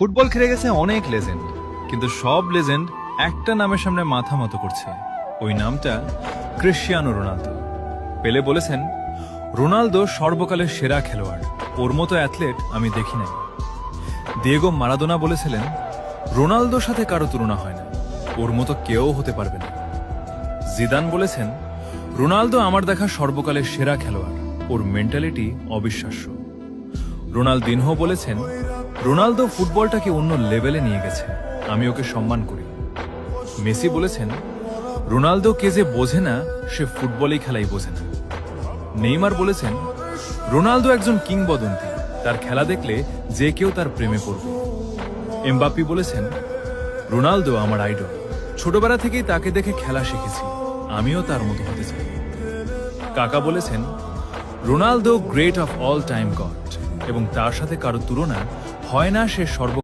Football খেলে গেছে অনেক লেজেন্ড, কিন্তু সব লেজেন্ড একটা নামের সামনে মাথা মতো করছে। ওই নামটা ক্রিশ্চিয়ানো রোনালদো। পেলে বলেছেন, রোনালদো সর্বকালের সেরা খেলোয়াড়, ওর মতো অ্যাথলেট আমি দেখি নাই। দিয়েগো মারাদোনা বলেছিলেন, রোনালদোর সাথে কারো তুলনা হয় না, ওর মতো কেউ হতে পারবে না। জিদান বলেছেন, রোনালদো আমার দেখা সর্বকালের সেরা খেলোয়াড়, ওর মেন্টালিটি অবিশ্বাস্য। রোনালদিনহো বলেছেন, রোনালদো ফুটবলটাকে অন্য লেভেলে নিয়ে গেছে, আমি ওকে সম্মান করি। মেসি বলেছেন, রোনালদো কে যে বোঝে না, সে ফুটবলই খেলাই বোঝে না। নেইমার বলেছেন, রোনালদো একজন কিংবদন্তি, তার খেলা দেখলে যে কেউ তার প্রেমে পড়বে। এমবাপ্পি বলেছেন, রোনালদো আমার আইডল, ছোটবেলা থেকেই তাকে দেখে খেলা শিখেছি, আমিও তার মতো হতে চাই। কাকা বলেছেন, Ronaldo great of all time god, এবং তার সাথে কারো তুলনা হয় না, সে